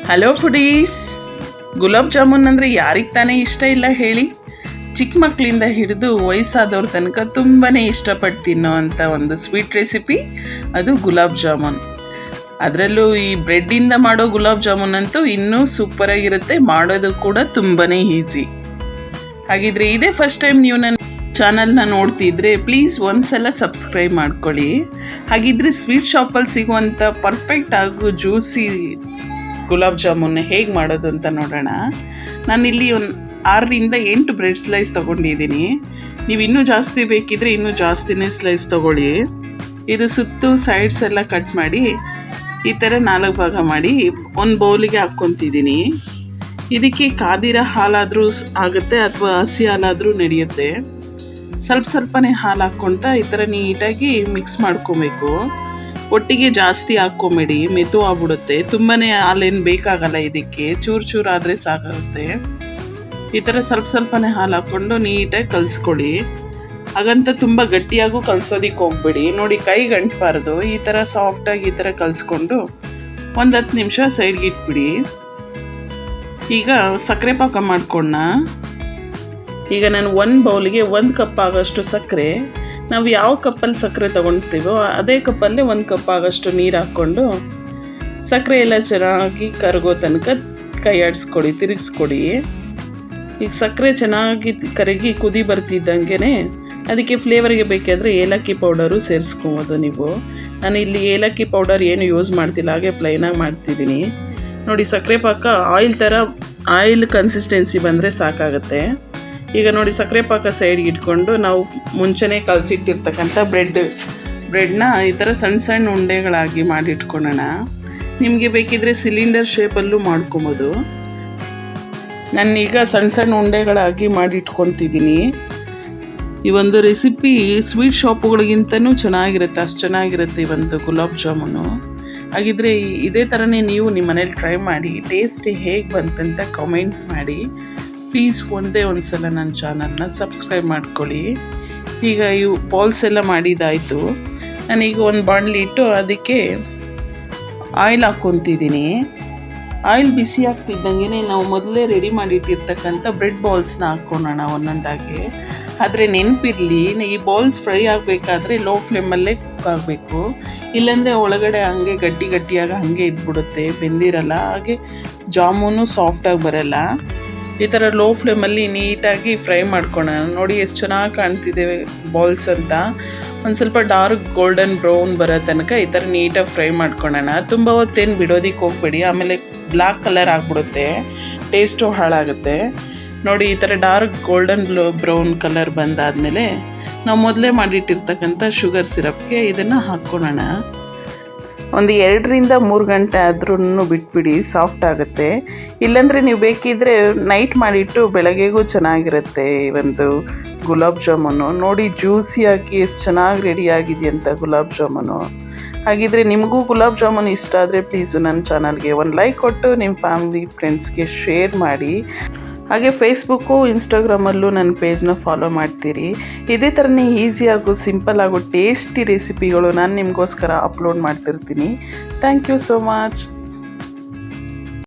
Hello foodies, gulab jamun ಅಂದರೆ ಯಾರಿಗೆ ತಾನೇ ಇಷ್ಟ ಇಲ್ಲ ಹೇಳಿ. ಚಿಕ್ಕ ಮಕ್ಕಳಿಂದ ಹಿಡಿದು ವಯಸ್ಸಾದವ್ರ ತನಕ ತುಂಬಾ ಇಷ್ಟಪಟ್ಟು ತಿನ್ನೋ ಅಂಥ ಒಂದು ಸ್ವೀಟ್ ರೆಸಿಪಿ ಅದು ಗುಲಾಬ್ ಜಾಮೂನ್. ಅದರಲ್ಲೂ ಈ ಬ್ರೆಡ್ಡಿಂದ ಮಾಡೋ ಗುಲಾಬ್ ಜಾಮೂನ್ ಅಂತೂ ಇನ್ನೂ ಸೂಪರಾಗಿರುತ್ತೆ, ಮಾಡೋದು ಕೂಡ ತುಂಬಾ ಈಸಿ. ಹಾಗಿದ್ರೆ ಇದೇ ಫಸ್ಟ್ ಟೈಮ್ ನೀವು ನನ್ನ ಚಾನಲ್ನ ನೋಡ್ತಿದ್ರೆ ಪ್ಲೀಸ್ ಒಂದ್ಸಲ ಸಬ್ಸ್ಕ್ರೈಬ್ ಮಾಡ್ಕೊಳ್ಳಿ. ಹಾಗಿದ್ರೆ ಸ್ವೀಟ್ ಶಾಪಲ್ಲಿ ಸಿಗುವಂಥ ಪರ್ಫೆಕ್ಟ್ ಹಾಗೂ ಜ್ಯೂಸಿ ಗುಲಾಬ್ ಜಾಮೂನ್ ಹೇಗೆ ಮಾಡೋದು ಅಂತ ನೋಡೋಣ. ನಾನಿಲ್ಲಿ ಒಂದು 6ರಿಂದ 8 ಬ್ರೆಡ್ ಸ್ಲೈಸ್ ತೊಗೊಂಡಿದ್ದೀನಿ. ನೀವು ಇನ್ನೂ ಜಾಸ್ತಿ ಬೇಕಿದ್ರೆ ಇನ್ನೂ ಜಾಸ್ತಿನೇ ಸ್ಲೈಸ್ ತೊಗೊಳ್ಳಿ. ಇದು ಸುತ್ತು ಸೈಡ್ಸ್ ಎಲ್ಲ ಕಟ್ ಮಾಡಿ ಈ ಥರ 4 ಭಾಗ ಮಾಡಿ ಒಂದು ಬೌಲಿಗೆ ಹಾಕ್ಕೊತಿದ್ದೀನಿ. ಇದಕ್ಕೆ ಕಾದಿರೋ ಹಾಲಾದರೂ ಆಗುತ್ತೆ ಅಥವಾ ಹಸಿ ಹಾಲಾದರೂ ನಡೆಯುತ್ತೆ. ಸ್ವಲ್ಪನೇ ಹಾಲು ಹಾಕ್ಕೊಳ್ತಾ ಈ ಥರ ನೀಟಾಗಿ ಮಿಕ್ಸ್ ಮಾಡ್ಕೊಬೇಕು. ಒಟ್ಟಿಗೆ ಜಾಸ್ತಿ ಹಾಕ್ಕೊಂಬೇಡಿ, ಮೆತು ಆಗ್ಬಿಡುತ್ತೆ. ತುಂಬಾ ಹಾಲೇನು ಬೇಕಾಗಲ್ಲ ಇದಕ್ಕೆ, ಚೂರು ಆದರೆ ಸಾಕಾಗುತ್ತೆ. ಈ ಥರ ಸ್ವಲ್ಪನೇ ಹಾಲು ಹಾಕ್ಕೊಂಡು ನೀಟಾಗಿ ಕಲಿಸ್ಕೊಳ್ಳಿ. ಹಾಗಂತ ತುಂಬ ಗಟ್ಟಿಯಾಗೂ ಕಲಿಸೋದಕ್ಕೆ ಹೋಗ್ಬೇಡಿ. ನೋಡಿ, ಕೈ ಗಂಟಬಾರ್ದು. ಈ ಥರ ಸಾಫ್ಟಾಗಿ ಈ ಥರ ಕಲಿಸ್ಕೊಂಡು ಒಂದು 10 ನಿಮಿಷ ಸೈಡ್ಗೆ ಇಟ್ಬಿಡಿ. ಈಗ ಸಕ್ಕರೆ ಪಾಕ ಮಾಡ್ಕೊಂಡ. ಈಗ ನಾನು 1 ಬೌಲಿಗೆ 1 ಕಪ್ ಆಗೋಷ್ಟು ಸಕ್ಕರೆ, ನಾವು ಯಾವ ಕಪ್ಪಲ್ಲಿ ಸಕ್ಕರೆ ತೊಗೊಳ್ತೀವೋ ಅದೇ ಕಪ್ಪಲ್ಲೇ 1 ಕಪ್ ಆಗೋಷ್ಟು ನೀರು ಹಾಕ್ಕೊಂಡು ಸಕ್ಕರೆ ಎಲ್ಲ ಚೆನ್ನಾಗಿ ಕರಗೋ ತನಕ ಕೈ ಆಡಿಸ್ಕೊಡಿ, ತಿರುಗಿಸ್ಕೊಡಿ. ಈಗ ಸಕ್ಕರೆ ಚೆನ್ನಾಗಿ ಕರಗಿ ಕುದಿ ಬರ್ತಿದ್ದಂಗೆ ಅದಕ್ಕೆ ಫ್ಲೇವರ್ಗೆ ಬೇಕಾದರೆ ಏಲಕ್ಕಿ ಪೌಡರು ಸೇರಿಸ್ಕೊಬೋದು ನೀವು. ನಾನು ಇಲ್ಲಿ ಏಲಕ್ಕಿ ಪೌಡರ್ ಏನು ಯೂಸ್ ಮಾಡ್ತಿಲ್ಲ, ಹಾಗೆ ಪ್ಲೈನಾಗಿ ಮಾಡ್ತಿದ್ದೀನಿ. ನೋಡಿ, ಸಕ್ಕರೆ ಪಾಕ ಆಯಿಲ್ ಕನ್ಸಿಸ್ಟೆನ್ಸಿ ಬಂದರೆ ಸಾಕಾಗುತ್ತೆ. ಈಗ ನೋಡಿ, ಸಕ್ಕರೆ ಪಾಕ ಸೈಡ್ಗೆ ಇಟ್ಕೊಂಡು ನಾವು ಮುಂಚೆನೇ ಕಲಸಿಟ್ಟಿರ್ತಕ್ಕಂಥ ಬ್ರೆಡ್ನ ಈ ಥರ ಸಣ್ಣ ಉಂಡೆಗಳಾಗಿ ಮಾಡಿಟ್ಕೊಳ್ಳೋಣ. ನಿಮಗೆ ಬೇಕಿದ್ರೆ ಸಿಲಿಂಡರ್ ಶೇಪಲ್ಲೂ ಮಾಡ್ಕೊಬೋದು. ನಾನೀಗ ಸಣ್ಣ ಉಂಡೆಗಳಾಗಿ ಮಾಡಿಟ್ಕೊತಿದ್ದೀನಿ. ಈ ಒಂದು ರೆಸಿಪಿ ಸ್ವೀಟ್ ಶಾಪುಗಳಿಗಿಂತನೂ ಚೆನ್ನಾಗಿರುತ್ತೆ, ಅಷ್ಟು ಚೆನ್ನಾಗಿರುತ್ತೆ ಈ ಒಂದು ಗುಲಾಬ್ ಜಾಮೂನು. ಹಾಗಿದ್ರೆ ಇದೇ ಥರನೇ ನೀವು ನಿಮ್ಮ ಮನೇಲಿ ಟ್ರೈ ಮಾಡಿ, ಟೇಸ್ಟ್ ಹೇಗೆ ಬಂತಂತ ಕಮೆಂಟ್ ಮಾಡಿ. ಪ್ಲೀಸ್ ಒಂದೇ ಒಂದು ಸಲ ನನ್ನ ಚಾನಲ್ನ ಸಬ್ಸ್ಕ್ರೈಬ್ ಮಾಡ್ಕೊಳ್ಳಿ. ಈಗ ಇವು ಬಾಲ್ಸ್ ಎಲ್ಲ ಮಾಡಿದ್ದಾಯಿತು. ನಾನೀಗ ಒಂದು ಬಾಣಲಿ ಇಟ್ಟು ಅದಕ್ಕೆ ಆಯಿಲ್ ಹಾಕ್ಕೊತಿದ್ದೀನಿ. ಆಯಿಲ್ ಬಿಸಿ ಆಗ್ತಿದ್ದಂಗೆ ನಾವು ಮೊದಲೇ ರೆಡಿ ಮಾಡಿಟ್ಟಿರ್ತಕ್ಕಂಥ ಬ್ರೆಡ್ ಬಾಲ್ಸ್ನ ಹಾಕ್ಕೊಳ್ಳೋಣ ಒಂದೊಂದಾಗಿ. ಆದರೆ ನೆನಪಿರಲಿ, ಈ ಬಾಲ್ಸ್ ಫ್ರೈ ಆಗಬೇಕಾದ್ರೆ ಲೋ ಫ್ಲೇಮಲ್ಲೇ ಕುಕ್ ಆಗಬೇಕು. ಇಲ್ಲಾಂದರೆ ಒಳಗಡೆ ಹಂಗೆ ಗಟ್ಟಿಯಾಗಿ ಹಾಗೆ ಇದ್ಬಿಡುತ್ತೆ, ಬೆಂದಿರಲ್ಲ. ಹಾಗೆ ಜಾಮೂನು ಸಾಫ್ಟಾಗಿ ಬರಲ್ಲ. ಈ ಥರ ಲೋ ಫ್ಲೇಮಲ್ಲಿ ನೀಟಾಗಿ ಫ್ರೈ ಮಾಡ್ಕೊಳ್ಳೋಣ. ನೋಡಿ ಎಷ್ಟು ಚೆನ್ನಾಗಿ ಕಾಣ್ತಿದೆ ಬಾಲ್ಸ್ ಅಂತ. ಒಂದು ಸ್ವಲ್ಪ ಡಾರ್ಕ್ ಗೋಲ್ಡನ್ ಬ್ರೌನ್ ಬರೋ ತನಕ ಈ ಥರ ನೀಟಾಗಿ ಫ್ರೈ ಮಾಡ್ಕೊಳ್ಳೋಣ. ತುಂಬ ಹೊತ್ತೇನು ಬಿಡೋದಕ್ಕೆ ಹೋಗ್ಬೇಡಿ, ಆಮೇಲೆ ಬ್ಲ್ಯಾಕ್ ಕಲರ್ ಆಗಿಬಿಡುತ್ತೆ, ಟೇಸ್ಟು ಹಾಳಾಗುತ್ತೆ. ನೋಡಿ, ಈ ಥರ ಡಾರ್ಕ್ ಗೋಲ್ಡನ್ ಬ್ರೌನ್ ಕಲರ್ ಬಂದಾದಮೇಲೆ ನಾವು ಮೊದಲೇ ಮಾಡಿಟ್ಟಿರ್ತಕ್ಕಂಥ ಶುಗರ್ ಸಿರಪ್ಗೆ ಇದನ್ನು ಹಾಕ್ಕೊಳ್ಳೋಣ. ಒಂದು 2ರಿಂದ 3 ಗಂಟೆ ಆದ್ರೂ ಬಿಟ್ಬಿಡಿ, ಸಾಫ್ಟ್ ಆಗುತ್ತೆ. ಇಲ್ಲಾಂದರೆ ನೀವು ಬೇಕಿದ್ದರೆ ನೈಟ್ ಮಾಡಿಟ್ಟು ಬೆಳಗ್ಗೆಗೂ ಚೆನ್ನಾಗಿರುತ್ತೆ ಈ ಒಂದು ಗುಲಾಬ್ ಜಾಮೂನು. ನೋಡಿ, ಜ್ಯೂಸಿಯಾಗಿ ಎಷ್ಟು ಚೆನ್ನಾಗಿ ರೆಡಿಯಾಗಿದೆಯಂತ ಗುಲಾಬ್ ಜಾಮೂನು. ಹಾಗಿದ್ರೆ ನಿಮಗೂ ಗುಲಾಬ್ ಜಾಮೂನು ಇಷ್ಟ ಆದರೆ ಪ್ಲೀಸು ನನ್ನ ಚಾನಲ್ಗೆ ಒಂದು ಲೈಕ್ ಕೊಟ್ಟು ನಿಮ್ಮ ಫ್ಯಾಮಿಲಿ ಫ್ರೆಂಡ್ಸ್ಗೆ ಶೇರ್ ಮಾಡಿ. ಹಾಗೆ ಫೇಸ್ಬುಕ್ಕು ಇನ್ಸ್ಟಾಗ್ರಾಮಲ್ಲೂ ನನ್ನ ಪೇಜ್ನ ಫಾಲೋ ಮಾಡ್ತೀರಿ. ಇದೇ ಥರನೇ ಈಸಿಯಾಗೂ ಸಿಂಪಲ್ ಆಗೋ ಟೇಸ್ಟಿ ರೆಸಿಪಿಗಳು ನಾನು ನಿಮಗೋಸ್ಕರ ಅಪ್ಲೋಡ್ ಮಾಡ್ತಿರ್ತೀನಿ. Thank you so much.